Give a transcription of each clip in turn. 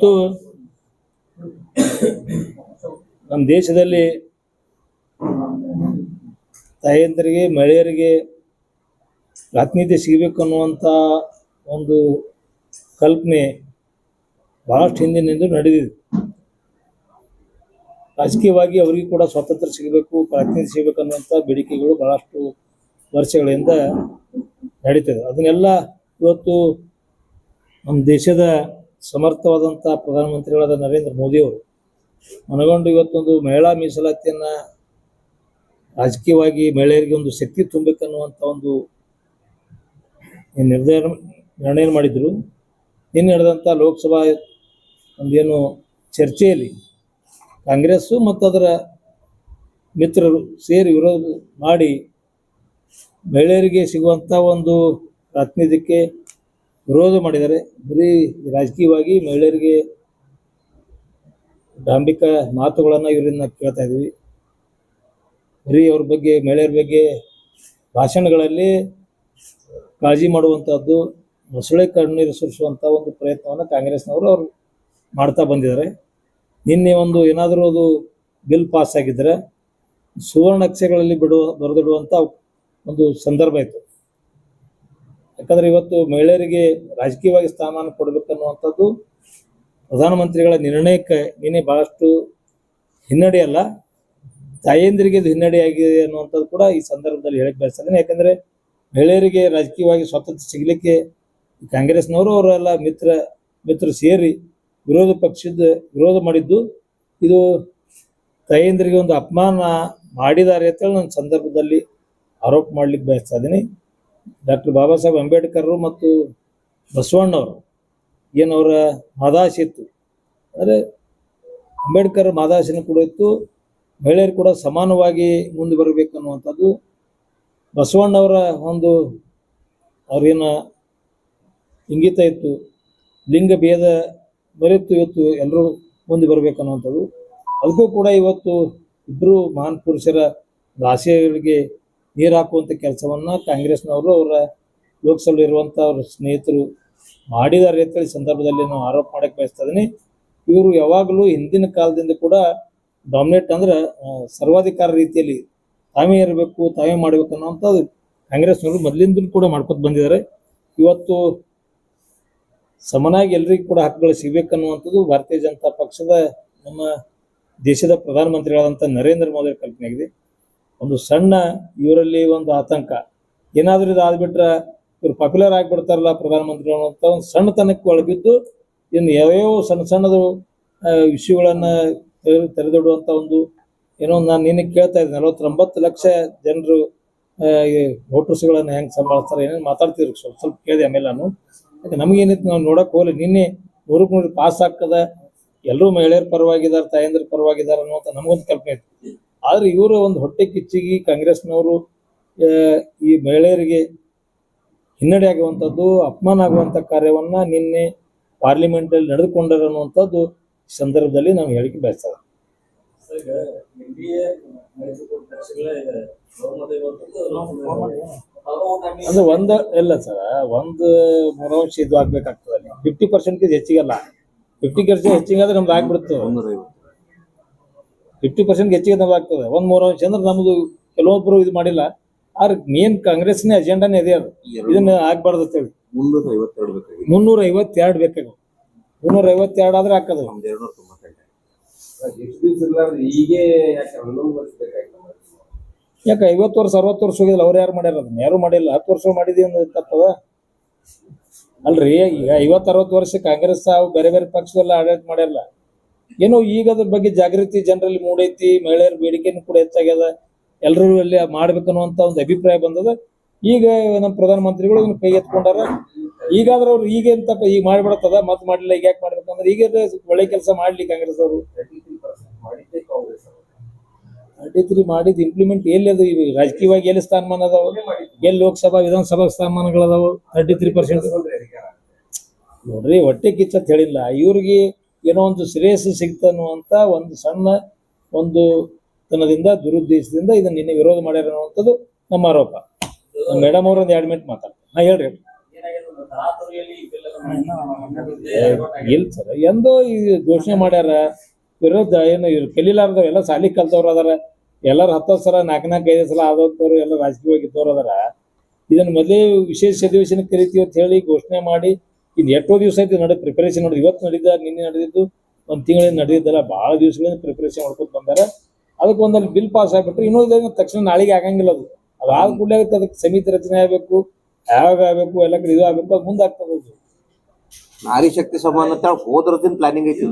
ಇವತ್ತು ನಮ್ಮ ದೇಶದಲ್ಲಿ ತಾಯಂದರಿಗೆ ಮಹಿಳೆಯರಿಗೆ ಪ್ರಾತಿನಿಧ್ಯ ಸಿಗಬೇಕು ಅನ್ನುವಂಥ ಒಂದು ಕಲ್ಪನೆ ಬಹಳಷ್ಟು ಹಿಂದಿನಿಂದ ನಡೆದಿದೆ. ರಾಜಕೀಯವಾಗಿ ಅವರಿಗೂ ಕೂಡ ಸ್ವಾತಂತ್ರ್ಯ ಸಿಗಬೇಕು, ಪ್ರಾತಿನಿಧ್ಯ ಸಿಗಬೇಕು ಅನ್ನುವಂಥ ಬೇಡಿಕೆಗಳು ಬಹಳಷ್ಟು ವರ್ಷಗಳಿಂದ ನಡೀತದೆ. ಅದನ್ನೆಲ್ಲ ಇವತ್ತು ನಮ್ಮ ದೇಶದ ಸಮರ್ಥವಾದಂಥ ಪ್ರಧಾನಮಂತ್ರಿಗಳಾದ ನರೇಂದ್ರ ಮೋದಿಯವರು ಮನಗೊಂಡು ಇವತ್ತೊಂದು ಮಹಿಳಾ ಮೀಸಲಾತಿಯನ್ನು ರಾಜಕೀಯವಾಗಿ ಮಹಿಳೆಯರಿಗೆ ಒಂದು ಶಕ್ತಿ ತುಂಬಬೇಕನ್ನುವಂಥ ಒಂದು ನಿರ್ಣಯ ಮಾಡಿದರು. ನಿನ್ನೆ ನಡೆದಂಥ ಲೋಕಸಭಾ ಒಂದೇನು ಚರ್ಚೆಯಲ್ಲಿ ಕಾಂಗ್ರೆಸ್ಸು ಮತ್ತು ಅದರ ಮಿತ್ರರು ಸೇರಿ ವಿರೋಧ ಮಾಡಿ ಮಹಿಳೆಯರಿಗೆ ಸಿಗುವಂಥ ಒಂದು ಪ್ರಾತಿನಿಧ್ಯಕ್ಕೆ ವಿರೋಧ ಮಾಡಿದ್ದಾರೆ. ಬರೀ ರಾಜಕೀಯವಾಗಿ ಮಹಿಳೆಯರಿಗೆ ಡಾಂಬಿಕ ಮಾತುಗಳನ್ನು ಇವರಿಂದ ಕೇಳ್ತಾ ಇದ್ವಿ. ಬರೀ ಅವ್ರ ಬಗ್ಗೆ ಮಹಿಳೆಯರ ಬಗ್ಗೆ ಭಾಷಣಗಳಲ್ಲಿ ಕಾಳಜಿ ಮಾಡುವಂಥದ್ದು, ಮೊಸಳೆ ಕಣ್ಣೀರು ಸುರಿಸುವಂಥ ಒಂದು ಪ್ರಯತ್ನವನ್ನು ಕಾಂಗ್ರೆಸ್ನವರು ಅವರು ಮಾಡ್ತಾ ಬಂದಿದ್ದಾರೆ. ನಿನ್ನೆ ಒಂದು ಏನಾದರೂ ಅದು ಬಿಲ್ ಪಾಸ್ ಆಗಿದ್ದರೆ ಸುವರ್ಣ ಅಕ್ಷರಗಳಲ್ಲಿ ಬರೆದಿಡುವಂಥ ಒಂದು ಸಂದರ್ಭ ಇತ್ತು. ಯಾಕಂದರೆ ಇವತ್ತು ಮಹಿಳೆಯರಿಗೆ ರಾಜಕೀಯವಾಗಿ ಸ್ಥಾನಮಾನ ಕೊಡಬೇಕನ್ನುವಂಥದ್ದು ಪ್ರಧಾನಮಂತ್ರಿಗಳ ನಿರ್ಣಯಕ್ಕೆ ನಿನ್ನೆ ಭಾಳಷ್ಟು ಹಿನ್ನಡೆಯಲ್ಲ, ತಾಯಂದಿರಿಗೆ ಅದು ಹಿನ್ನಡೆಯಾಗಿದೆ ಅನ್ನುವಂಥದ್ದು ಕೂಡ ಈ ಸಂದರ್ಭದಲ್ಲಿ ಹೇಳಕ್ಕೆ ಬಯಸ್ತೇನೆ. ಯಾಕಂದರೆ ಮಹಿಳೆಯರಿಗೆ ರಾಜಕೀಯವಾಗಿ ಸ್ವಾತಂತ್ರ್ಯ ಸಿಗಲಿಕ್ಕೆ ಕಾಂಗ್ರೆಸ್ನವರು ಅವರೆಲ್ಲ ಮಿತ್ರರು ಸೇರಿ ವಿರೋಧ ಪಕ್ಷದ ವಿರೋಧ ಮಾಡಿದ್ದು ಇದು ತಾಯಂದಿರಿಗೆ ಒಂದು ಅಪಮಾನ ಮಾಡಿದ್ದಾರೆ ಅಂತೇಳಿ ನನ್ನ ಸಂದರ್ಭದಲ್ಲಿ ಆರೋಪ ಮಾಡಲಿಕ್ಕೆ ಬಯಸ್ತಾ ಇದ್ದೀನಿ. ಡಾಕ್ಟರ್ ಬಾಬಾ ಸಾಹೇಬ್ ಅಂಬೇಡ್ಕರ್ ಮತ್ತು ಬಸವಣ್ಣವರು ಏನವರ ಮಾದಾಶೆ ಇತ್ತು, ಅಂದರೆ ಅಂಬೇಡ್ಕರ್ ಮಾದಾಶೆನೂ ಕೂಡ ಇತ್ತು, ಮಹಿಳೆಯರು ಕೂಡ ಸಮಾನವಾಗಿ ಮುಂದೆ ಬರಬೇಕು ಅನ್ನುವಂಥದ್ದು. ಬಸವಣ್ಣವರ ಒಂದು ಅವ್ರೇನು ಇಂಗಿತ ಇತ್ತು, ಲಿಂಗ ಭೇದ ಬರೆಯಿತು, ಇವತ್ತು ಎಲ್ಲರೂ ಮುಂದೆ ಬರಬೇಕು ಅನ್ನುವಂಥದ್ದು. ಅದಕ್ಕೂ ಕೂಡ ಇವತ್ತು ಇಬ್ಬರು ಮಹಾನ್ ಪುರುಷರ ಆಶಯಗಳಿಗೆ ನೀರು ಹಾಕುವಂಥ ಕೆಲಸವನ್ನು ಕಾಂಗ್ರೆಸ್ನವರು ಅವರ ಲೋಕಸಭೆ ಇರುವಂಥ ಅವ್ರ ಸ್ನೇಹಿತರು ಮಾಡಿದ್ದಾರೆ ಅಂತೇಳಿ ಸಂದರ್ಭದಲ್ಲಿ ನಾವು ಆರೋಪ ಮಾಡೋಕ್ಕೆ ಬಯಸ್ತಾ ಇದ್ದೀನಿ. ಇವರು ಯಾವಾಗಲೂ ಹಿಂದಿನ ಕಾಲದಿಂದ ಕೂಡ ಡಾಮಿನೇಟ್ ಅಂದ್ರೆ ಸರ್ವಾಧಿಕಾರ ರೀತಿಯಲ್ಲಿ ತಾವೇ ಇರಬೇಕು, ತಾವೇ ಮಾಡಬೇಕು ಅನ್ನೋವಂಥದ್ದು ಕಾಂಗ್ರೆಸ್ನವರು ಮೊದಲಿಂದಲೂ ಕೂಡ ಮಾಡ್ಕೊತ ಬಂದಿದ್ದಾರೆ. ಇವತ್ತು ಸಮನಾಗಿ ಎಲ್ರಿಗೂ ಕೂಡ ಹಕ್ಕುಗಳು ಸಿಗಬೇಕನ್ನುವಂಥದ್ದು ಭಾರತೀಯ ಜನತಾ ಪಕ್ಷದ ನಮ್ಮ ದೇಶದ ಪ್ರಧಾನಮಂತ್ರಿಗಳಾದಂಥ ನರೇಂದ್ರ ಮೋದಿ ಕಲ್ಪನೆ ಆಗಿದೆ. ಒಂದು ಸಣ್ಣ ಇವರಲ್ಲಿ ಒಂದು ಆತಂಕ, ಏನಾದರೂ ಇದು ಆದ್ಬಿಟ್ರೆ ಇವರು ಪಾಪ್ಯುಲರ್ ಆಗಿಬಿಡ್ತಾರಲ್ಲ ಪ್ರಧಾನಮಂತ್ರಿಗಳು ಅಂತ ಒಂದು ಸಣ್ಣತನಕ್ಕೆ ಒಳಗಿದ್ದು ಇನ್ನು ಯಾವ್ಯಾವ ಸಣ್ಣದು ವಿಷಯಗಳನ್ನು ತೆರೆದಿಡುವಂಥ ಒಂದು ಏನೋ ನಾನು ನಿನ್ನೆ ಕೇಳ್ತಾ ಇದ್ದೆ, 49 ಲಕ್ಷ ಜನರು ವೋಟರ್ಸ್ಗಳನ್ನು ಹೆಂಗೆ ಸಂಭಾಳಿಸ್ತಾರೆ ಏನೇನು ಮಾತಾಡ್ತಿದ್ರು, ಸ್ವಲ್ಪ ಕೇಳಿದೆ. ಆಮೇಲೆ ನಾನು ಯಾಕೆ ನಮಗೇನಿತ್ತು ನಾವು ನೋಡೋಕೆ ಹೋಗಲಿ. ನಿನ್ನೆ 100 ಪಾಸ್ ಆಗ್ತದೆ, ಎಲ್ಲರೂ ಮಹಿಳೆಯರ ಪರವಾಗಿದ್ದಾರೆ, ತಾಯಂದ್ರ ಪರವಾಗಿದ್ದಾರೆ ಅನ್ನುವಂಥ ನಮಗೊಂದು ಕಲ್ಪನೆ ಇತ್ತು. ಆದರೆ ಇವರು ಒಂದು ಹೊಟ್ಟೆ ಕಿಚ್ಚಿಗೆ ಕಾಂಗ್ರೆಸ್ನವರು ಈ ಮಹಿಳೆಯರಿಗೆ ಹಿನ್ನಡೆ ಆಗುವಂಥದ್ದು, ಅಪಮಾನ ಆಗುವಂಥ ಕಾರ್ಯವನ್ನು ನಿನ್ನೆ ಪಾರ್ಲಿಮೆಂಟಲ್ಲಿ ನಡೆದುಕೊಂಡರು ಅನ್ನುವಂಥದ್ದು ಸಂದರ್ಭದಲ್ಲಿ ನಾವು ಹೇಳಿಕೆ ಬಯಸ್ತೇವೆ. ಅಂದ್ರೆ ಒಂದು ಇಲ್ಲ ಸರ್, ಒಂದು 3 ಅಂಶ ಇದು ಆಗ್ಬೇಕಾಗ್ತದೆ. ಅಲ್ಲಿ 50% ಹೆಚ್ಚಿಗಲ್ಲ, 50% ಹೆಚ್ಚಿಗೆ ಆದ್ರೆ ನಮ್ದು ಆಗ್ಬಿಡುತ್ತೆ. 50% ಹೆಚ್ಚಿಗೆ ನಮ್ದು ಆಗ್ತದೆ. 3 ಅಂಶ ಅಂದ್ರೆ ನಮ್ದು ಕೆಲವೊಬ್ರು ಇದು ಮಾಡಿಲ್ಲ. ಆದ್ರೆ ಮೇನ್ ಕಾಂಗ್ರೆಸ್ನ ಅಜೆಂಡಾನೇ ಇದೆ, ಅದು ಇದನ್ನ ಆಗ್ಬಾರ್ದು ಅಂತೇಳಿ 352 ಬೇಕಾಗ 352 ಆದ್ರೆ ಹಾಕದ. ಯಾಕೆ 50 ವರ್ಷ 60 ವರ್ಷ ಹೋಗಿಲ್ಲ, ಅವ್ರು ಯಾರು ಮಾಡ್ಯಾರ? ಅದನ್ನ ಯಾರು ಮಾಡಿಲ್ಲ. 10 ವರ್ಷ ಮಾಡಿದೀವಿ ಅನ್ನೋದು ತಪ್ಪದ ಅಲ್ರಿ. ಈಗ 50-60 ವರ್ಷ ಕಾಂಗ್ರೆಸ್ ಬೇರೆ ಬೇರೆ ಪಕ್ಷದಲ್ಲ ಆಡಳಿತ ಮಾಡ್ಯಾರಲ್ಲ. ಏನೋ ಈಗ ಅದ್ರ ಬಗ್ಗೆ ಜಾಗೃತಿ ಜನರಲ್ಲಿ ಮೂಡೈತಿ, ಮಹಿಳೆಯರ ಬೇಡಿಕೆನೂ ಕೂಡ ಹೆಚ್ಚಾಗ್ಯದ, ಎಲ್ಲರೂ ಅಲ್ಲಿ ಮಾಡ್ಬೇಕನ್ನುವಂಥ ಒಂದು ಅಭಿಪ್ರಾಯ ಬಂದದ. ಈಗ ನಮ್ಮ ಪ್ರಧಾನಮಂತ್ರಿಗಳು ಇದನ್ನ ಕೈ ಎತ್ಕೊಂಡಾರ. ಈಗಾದ್ರೆ ಅವ್ರು ಈಗ ಎಂತ ಈಗ ಮಾಡಿಬಿಡತ್ತದ, ಮತ್ತೆ ಮಾಡಲಿಲ್ಲ, ಈಗ ಯಾಕೆ ಮಾಡ್ಬೇಕಂದ್ರೆ ಈಗ ಒಳ್ಳೆ ಕೆಲಸ ಮಾಡ್ಲಿ ಕಾಂಗ್ರೆಸ್ ಅವರು. 33 ಮಾಡಿದ ಇಂಪ್ಲಿಮೆಂಟ್ ಎಲ್ಲಿ ಅದು? ರಾಜಕೀಯವಾಗಿ ಎಲ್ಲಿ ಸ್ಥಾನಮಾನ ಅದಾವ? ಎಲ್ಲಿ ಲೋಕಸಭಾ ವಿಧಾನಸಭಾ ಸ್ಥಾನಮಾನಗಳದಾವು? 33% ನೋಡ್ರಿ, ಹೊಟ್ಟೆ ಕಿಚ್ಚತ್ ಹೇಳಿಲ್ಲ. ಇವ್ರಿಗೆ ಏನೋ ಒಂದು ಶ್ರೇಯಸ್ಸು ಸಿಗ್ತನ್ನುವಂಥ ಒಂದು ಸಣ್ಣ ಒಂದು ತನದಿಂದ ದುರುದ್ದೇಶದಿಂದ ಇದನ್ನ ನಿನ್ನೆ ವಿರೋಧ ಮಾಡ್ಯಾರ ಅನ್ನುವಂಥದ್ದು ನಮ್ಮ ಆರೋಪ. ಮೇಡಮ್ ಅವ್ರ ಒಂದು 2 ಮಿನಿಟ್ ಮಾತಾಡ್ತಾರೆ. ಹೇಳ್ರಿ. ಇಲ್ಲ ಸರ್ ಎಂದೋ ಈ ಘೋಷಣೆ ಮಾಡ್ಯಾರ ವಿರೋಧ ಏನು ಇವ್ರು ಕಲೀಲಾರ್ದವ್ರು ಎಲ್ಲ ಸಾಲಿ ಕಲ್ತವ್ರು ಅದಾರ, ಎಲ್ಲರೂ 10 ಸಲ 4-5 ಸಲ ಆದವ್ರು ಎಲ್ಲ ರಾಜಕೀಯವಾಗಿದ್ದವ್ರು ಅದಾರ. ಇದನ್ನ ಮೊದಲೇ ವಿಶೇಷ ಅಧಿವೇಶನ ಕರಿತೀವಿ ಅಂತ ಹೇಳಿ ಘೋಷಣೆ ಮಾಡಿ ಇನ್ನು ಎಷ್ಟೋ ದಿವಸ ಆಯ್ತು ಪ್ರಿಪರೇಷನ್ ನೋಡಿ. ಇವತ್ತು ನಡೆದ ನಿನ್ನೆ ನಡೆದಿದ್ದು ಒಂದು ತಿಂಗಳಿಂದ ನಡೆದಿದ್ದಲ್ಲ, ಭಾಳ ದಿವಸಗಳಿಂದ ಪ್ರಿಪರೇಷನ್ ಮಾಡ್ಕೊತ ಬಂದಾರ. ಅದಕ್ಕೆ ಒಂದಲ್ಲಿ ಬಿಲ್ ಪಾಸ್ ಆಗ್ಬಿಟ್ರೆ ಇನ್ನೂ ತಕ್ಷಣ ನಾಳೆಗೆ ಆಗಂಗಿಲ್ಲ. ಅದು ಆದ ಕೂಡಲೇ ಅದಕ್ಕೆ ಸಮಿತಿ ರಚನೆ ಆಗಬೇಕು, ಯಾವಾಗ ಆಗಬೇಕು, ಎಲ್ಲ ಕಡೆ ಇದು ಆಗಬೇಕು, ಅದು ಮುಂದೆ ಆಗ್ತದೆ. ನಾರಿ ಶಕ್ತಿ ಸಭಾ ಅಂತ ಹೋದ್ರದಿನ ಪ್ಲಾನಿಂಗ್ ಐತಿ.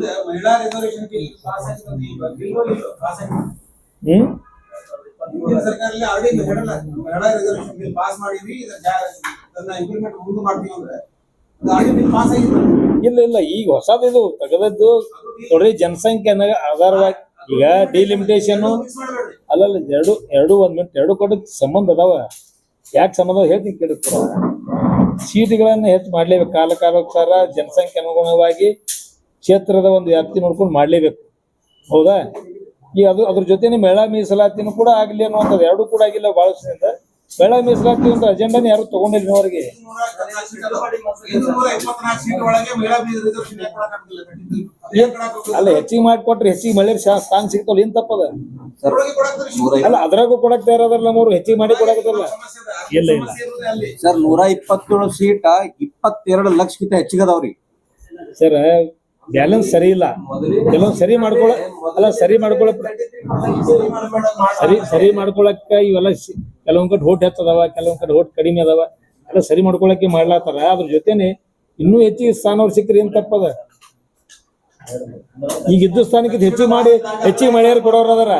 ಇಲ್ಲ ಇಲ್ಲ, ಈಗ ಹೊಸದಿದು ತೆಗೆದದ್ದು ನೋಡ್ರಿ. ಜನಸಂಖ್ಯೆ ಆಧಾರವಾಗಿ ಈಗ ಡಿಲಿಮಿಟೇಷನ್ ಅಲ್ಲಲ್ಲ, ಎರಡು 1 ಮಿನಿಟ್, 2 ಕಡೆ ಸಂಬಂಧ ಅದಾವ. ಯಾಕೆ ಸಂಬಂಧ ಹೇಳ್ತೀನಿ ಕೇಳಿಸ್ತಾರ. ಸೀಟ್ಗಳನ್ನ ಹೆಚ್ಚು ಮಾಡ್ಲೇಬೇಕು, ಕಾಲಕಾಲೋತ್ಸಾರ ಜನಸಂಖ್ಯೆ ಅನುಗುಣವಾಗಿ ಕ್ಷೇತ್ರದ ಒಂದು ವ್ಯಾಪ್ತಿ ನೋಡ್ಕೊಂಡು ಮಾಡ್ಲೇಬೇಕು. ಹೌದಾ? ಈಗ ಅದ್ರ ಜೊತೆನೆ ಮಹಿಳಾ ಮೀಸಲಾತಿನೂ ಕೂಡ ಆಗ್ಲಿ ಅನ್ನುವಂಥದ್ದು, ಎರಡು ಕೂಡ ಆಗಿಲ್ಲ ಬಹಳ ವರ್ಷದಿಂದ. ಮಹಿಳಾ ಮೀಸಲಾತಿ ಒಂದು ಅಜೆಂಡಾನ ಯಾರು ತಗೊಂಡಿಲ್ಲ ಇನ್ನವರೆಗೆ. ಅಲ್ಲ, ಹೆಚ್ಚಿಗೆ ಮಾಡಿಕೊಟ್ರೆ ಹೆಚ್ಚಿಗೆ ಮಹಿಳೆಯರು ಸ್ಥಾನ ಸಿಗ್ತಾವಲ್ಲ, ಏನ್ ತಪ್ಪದ? ಅಲ್ಲ, ಅದ್ರಾಗೂ ಕೊಡಕ್ ತಯಾರದಾರ ನಮ್ಮವ್ರು, ಹೆಚ್ಚಿಗೆ ಮಾಡಿ ಕೊಡಕತ್ತಲ್ಲ. ಇಲ್ಲ ಇಲ್ಲ ಸರ್, 127 ಸೀಟ್ 22 ಲಕ್ಷಕ್ಕಿಂತ ಹೆಚ್ಚಿಗದವ್ರಿ ಸರ್. ಬ್ಯಾಲೆನ್ಸ್ ಸರಿ ಇಲ್ಲ, ಕೆಲವೊಂದು ಸರಿ ಮಾಡ್ಕೊಳಕ್ಕ ಇವೆಲ್ಲ ಕೆಲವೊಂದ್ ಕಡೆ ಹೋಟ್ ಹೆಚ್ಚದವ, ಕೆಲವೊಂದ್ ಕಡೆ ಹೋಟ್ ಕಡಿಮೆ ಅದಾವ, ಎಲ್ಲ ಸರಿ ಮಾಡ್ಕೊಳಕ್ಕೆ ಮಾಡ್ಲಾತಾರ. ಅದ್ರ ಜೊತೆನೆ ಇನ್ನೂ ಹೆಚ್ಚಿಗೆ ಸ್ಥಾನವ್ರು ಸಿಕ್ಕರೆ ಏನ್ ತಪ್ಪದ? ಈಗ ಇದ್ದ ಸ್ಥಾನಕ್ಕೆ ಹೆಚ್ಚಿಗೆ ಮಹಿಳೆಯರು ಕೊಡೋರು ಅದಾರ.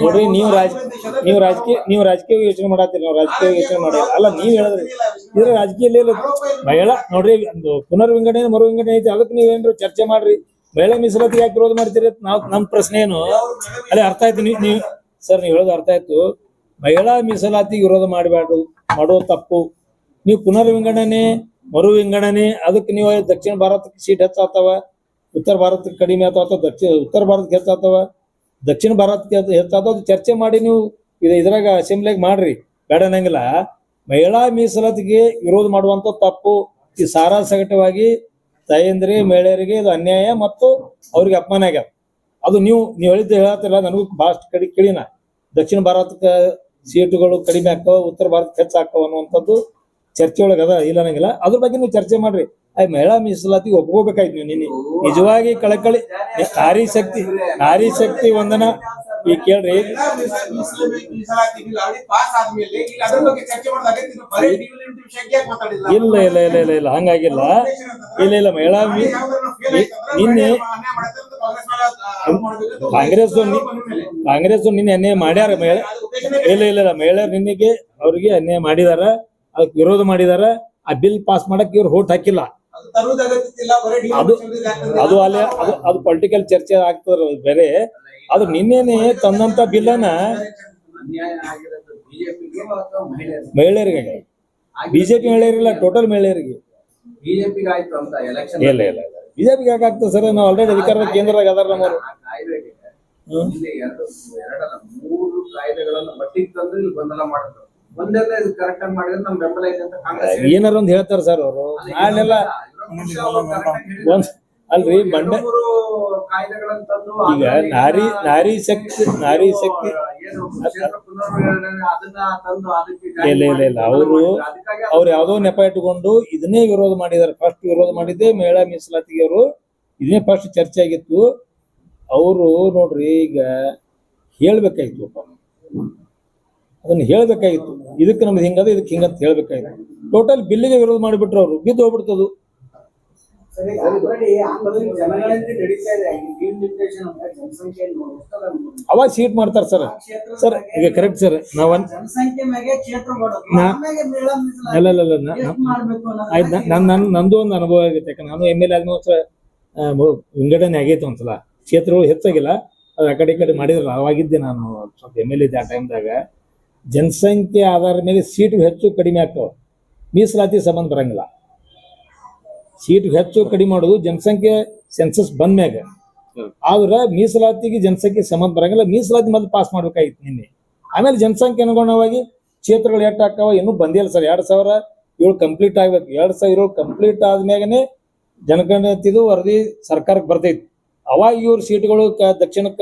ನೋಡ್ರಿ, ನೀವು ರಾಜಕೀಯ ಯೋಚನೆ ಮಾಡತ್ತೀರಿ, ನಾವು ರಾಜಕೀಯ ಯೋಚನೆ ಮಾಡಿಲ್ಲ. ಅಲ್ಲ, ನೀವ್ ಹೇಳಿದ್ರಿ ಇದ್ರ ರಾಜಕೀಯ ಮಹಿಳಾ ನೋಡ್ರಿ, ಒಂದು ಪುನರ್ವಿಂಗಡಣೆ ಮರು ವಿಂಗಡಣೆ ಐತಿ, ಅದಕ್ಕೆ ನೀವೇನ್ರು ಚರ್ಚೆ ಮಾಡ್ರಿ. ಮಹಿಳಾ ಮೀಸಲಾತಿ ಯಾಕೆ ವಿರೋಧ ಮಾಡ್ತೀರಿ? ನಮ್ ಪ್ರಶ್ನೆ ಏನು? ಅಲ್ಲೇ ಅರ್ಥ ಆಯ್ತು ನೀವು ಸರ್, ನೀವು ಹೇಳೋದು ಅರ್ಥ ಆಯ್ತು. ಮಹಿಳಾ ಮೀಸಲಾತಿ ವಿರೋಧ ಮಾಡೋ ತಪ್ಪು. ನೀವು ಪುನರ್ವಿಂಗಡಣೆ ಮರು ವಿಂಗಡಣೆ ಅದಕ್ಕೆ ನೀವು ದಕ್ಷಿಣ ಭಾರತಕ್ಕೆ ಸೀಟ್ ಹೆಚ್ಚಾಗ್ತಾವ, ಉತ್ತರ ಭಾರತಕ್ಕೆ ಕಡಿಮೆ ಆಗ್ತಾವ, ಉತ್ತರ ಭಾರತಕ್ಕೆ ಹೆಚ್ಚಾಗ್ತಾವ, ದಕ್ಷಿಣ ಭಾರತಕ್ಕೆ ಹೆಚ್ಚಾಗ್ತಾವ, ಚರ್ಚೆ ಮಾಡಿ ನೀವು ಇದ್ರಾಗ ಅಸೆಂಬ್ಲಿಯಾಗ ಮಾಡ್ರಿ, ಬೇಡ ಅನ್ನಂಗಿಲ್ಲ. ಮಹಿಳಾ ಮೀಸಲಾತಿಗೆ ವಿರೋಧ ಮಾಡುವಂತ ತಪ್ಪು. ಈ ಸಾರಾಸಗಟವಾಗಿ ತಾಯಂದ್ರಿ ಮಹಿಳೆಯರಿಗೆ ಇದು ಅನ್ಯಾಯ ಮತ್ತು ಅವ್ರಿಗೆ ಅಪಮಾನ ಆಗ್ಯಾವ. ಅದು ನೀವು ಹೇಳಿದ್ದು ಹೇಳತ್ತಿಲ್ಲ, ನನಗೂ ಭಾಳಷ್ಟು ಕೇಳಿನ. ದಕ್ಷಿಣ ಭಾರತಕ್ಕೆ ಸೀಟುಗಳು ಕಡಿಮೆ ಆಗ್ತಾವ, ಉತ್ತರ ಭಾರತಕ್ಕೆ ಹೆಚ್ಚಾಗ್ತಾವ ಅನ್ನುವಂಥದ್ದು ಚರ್ಚೆ ಒಳಗೆ ಅದ, ಇಲ್ಲ ಅನ್ನಂಗಿಲ್ಲ. ಅದ್ರ ಬಗ್ಗೆ ನೀವು ಚರ್ಚೆ ಮಾಡ್ರಿ. ಮಹಿಳಾ ಮೀಸಲಾತಿ ಒಪ್ಕೋಬೇಕಾಯ್ತು ನೀವು. ನಿನ್ನೆ ನಿಜವಾಗಿ ಕಳಕಳಿ ನಾರಿ ಶಕ್ತಿ ವಂದನ ಈಗ ಕೇಳ್ರಿ. ಇಲ್ಲ ಇಲ್ಲ ಇಲ್ಲ ಇಲ್ಲ ಇಲ್ಲ ಹಂಗಾಗಿಲ್ಲ. ಇಲ್ಲ ಇಲ್ಲ, ಮಹಿಳಾ ನಿನ್ನೆ ಕಾಂಗ್ರೆಸ್ ನಿನ್ನೆ ಅನ್ಯಾಯ ಮಾಡ್ಯಾರ. ಇಲ್ಲ ಇಲ್ಲ ಇಲ್ಲ, ಮಹಿಳೆಯರು ನಿನ್ನೆಗೆ ಅವ್ರಿಗೆ ಅನ್ಯಾಯ ಮಾಡಿದಾರ, ಅದಕ್ಕೆ ವಿರೋಧ ಮಾಡಿದಾರ. ಆ ಬಿಲ್ ಪಾಸ್ ಮಾಡಕ್ ಇವ್ರು ಹೋಟ್ ಹಾಕಿಲ್ಲ. ಅದು ಪೊಲಿಟಿಕಲ್ ಚರ್ಚೆ ಆಗ್ತದ ಬೇರೆ. ಅದು ನಿನ್ನೆನೆ ತಂದಂತ ಬಿಲ್ ಅನ್ನ ಮಹಿಳೆಯರಿಗೆ, ಬಿಜೆಪಿ ಮಹಿಳೆಯರಿಲ್ಲ, ಟೋಟಲ್ ಮಹಿಳೆಯರಿಗೆ. ಇಲ್ಲ ಇಲ್ಲ ಇಲ್ಲ, ಬಿಜೆಪಿಗೆ ಯಾಕೆ ಆಗ್ತದೆ ಸರ್? ನಾವು ಆಲ್ರೆಡಿ ಅಧಿಕಾರದ ಕೇಂದ್ರದಾಗ ಅದಾರ ನಮ್ಮವರು. ಏನಾರ ಒಂದ್ ಹೇಳ್ತಾರ ಸರ್ ಅವರು. ನಾಳೆಲ್ಲ ಅಲ್ರಿ ಬಂಡೆ ಈಗ ನಾರಿ ಶಕ್ತಿ ಇಲ್ಲ ಇಲ್ಲ ಇಲ್ಲ, ಅವ್ರು ಯಾವ್ದೋ ನೆಪ ಇಟ್ಟುಕೊಂಡು ಇದನ್ನೇ ವಿರೋಧ ಮಾಡಿದಾರೆ. ಫಸ್ಟ್ ವಿರೋಧ ಮಾಡಿದ್ದೆ ಮಹಿಳಾ ಮೀಸಲಾತಿಗೆ. ಅವರು ಇದನ್ನೇ ಫಸ್ಟ್ ಚರ್ಚೆ ಆಗಿತ್ತು. ಅವರು ನೋಡ್ರಿ, ಈಗ ಹೇಳ್ಬೇಕಾಯ್ತು, ಅದನ್ನ ಹೇಳ್ಬೇಕಾಗಿತ್ತು. ಇದಕ್ಕೆ ನಮ್ದು ಹಿಂಗದ, ಇದಕ್ಕೆ ಹಿಂಗಂತ ಹೇಳ್ಬೇಕಾಗಿತ್ತು. ಟೋಟಲ್ ಬಿಲ್ಲಿಗೆ ವಿರೋಧ ಮಾಡಿಬಿಟ್ರು, ಅವರು ಬಿದ್ದು ಹೋಗ್ಬಿಡ್ತದು. ಅವಾಗ ಸೀಟ್ ಮಾಡ್ತಾರ ಸರ್. ಸರ್ ಈಗ ಕರೆಕ್ಟ್ ಸರ್. ನಂದು ಒಂದು ಅನುಭವ ಆಗೈತೆ. ಯಾಕಂದ್ರೆ ನಾನು MLA ಆದ್ಮೇಲೆ ವಿಂಗಡಣೆ ಆಗೈತೆ ಒಂದ್ಸಲ. ಕ್ಷೇತ್ರಗಳು ಹೆಚ್ಚಾಗಿಲ್ಲ, ಅದು ಆ ಕಡೆ ಮಾಡಿದ್ರಲ್ಲ, ಅವಾಗಿದ್ದೆ ನಾನು ಸ್ವಲ್ಪ MLA ಇದ್ದೆ. ಆ ಟೈಮ್ದಾಗ ಜನಸಂಖ್ಯೆ ಆಧಾರದ ಮೇಲೆ ಸೀಟು ಹೆಚ್ಚು ಕಡಿಮೆ ಆಗ್ತಾವ, ಮೀಸಲಾತಿ ಸಂಬಂಧ ಬರಂಗಿಲ್ಲ. ಸೀಟ್ ಹೆಚ್ಚು ಕಡಿಮೆ ಮಾಡೋದು ಜನಸಂಖ್ಯೆ ಸೆನ್ಸಸ್ ಬಂದ್ಮ್ಯಾಗ. ಆದ್ರೆ ಮೀಸಲಾತಿಗೆ ಜನಸಂಖ್ಯೆ ಸಂಬಂಧ ಬರಂಗಿಲ್ಲ. ಮೀಸಲಾತಿ ಮೊದಲು ಪಾಸ್ ಮಾಡ್ಬೇಕಾಗಿತ್ತು ನಿನ್ನೆ. ಆಮೇಲೆ ಜನಸಂಖ್ಯೆ ಅನುಗುಣವಾಗಿ ಕ್ಷೇತ್ರಗಳು ಎಷ್ಟು ಹಾಕಾವ ಇನ್ನೂ ಬಂದಿಲ್ಲ ಸರ್. 2007 ಕಂಪ್ಲೀಟ್ ಆಗ್ಬೇಕು. 2007 ಕಂಪ್ಲೀಟ್ ಆದ್ಮ್ಯಾಗನೆ ಜನಗಣತಿದು ವರದಿ ಸರ್ಕಾರಕ್ಕೆ ಬರ್ತೈತಿ. ಅವಾಗ ಇವ್ರ ಸೀಟ್ಗಳು ದಕ್ಷಿಣಕ್ಕ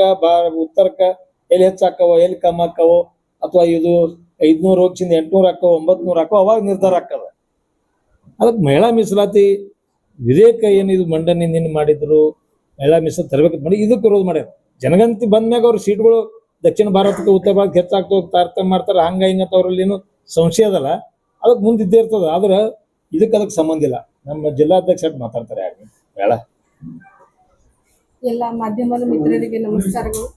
ಉತ್ತರಕ್ಕ ಎಲ್ಲಿ ಹೆಚ್ಚು ಹಾಕವೋ ಎಲ್ಲಿ ಕಮ್ಮಿ ಹಾಕವೋ ಅಥವಾ ಇದು 500 ಹೋಗ್ಸಿಂದ 800 ಹಾಕವೋ 900 ಹಾಕೋ ಅವಾಗ ನಿರ್ಧಾರ ಹಾಕದ. ಅದಕ್ಕೆ ಮಹಿಳಾ ಮೀಸಲಾತಿ ವಿಧೇಯಕ ಏನಿದು ಮಂಡನೆ ನಿನ್ನೆ ಮಾಡಿದ್ರು, ಮಹಿಳಾ ಮೀಸಲಾತಿ ತರಬೇಕು ಮಾಡಿ ಇದಕ್ಕೆ ವಿರೋಧ ಮಾಡ್ಯಾರ. ಜನಗಣತಿ ಬಂದ್ಮ್ಯಾಗ ಅವ್ರ ಸೀಟ್ಗಳು ದಕ್ಷಿಣ ಭಾರತಕ್ಕೆ ಉತ್ತರ ಭಾರತಕ್ಕೆ ಹೆಚ್ಚಾಗ್ತವೆ ತಾರತಮ್ಯ ಮಾಡ್ತಾರೆ. ಹಂಗ ಹಿಂಗಂತ ಅವ್ರಲ್ಲಿ ಏನು ಸಂಶಯ ಅದಲ್ಲ, ಅದಕ್ಕೆ ಮುಂದೆ ಇದ್ದೇ ಇರ್ತದ. ಆದ್ರೆ ಅದಕ್ಕೆ ಸಂಬಂಧ ಇಲ್ಲ. ನಮ್ಮ ಜಿಲ್ಲಾಧ್ಯಕ್ಷ ಮಾತಾಡ್ತಾರೆ. ಮೇಳ ಎಲ್ಲ ಮಾಧ್ಯಮದ ಮಿತ್ರರಿಗೆ ನಮಸ್ಕಾರಗಳು.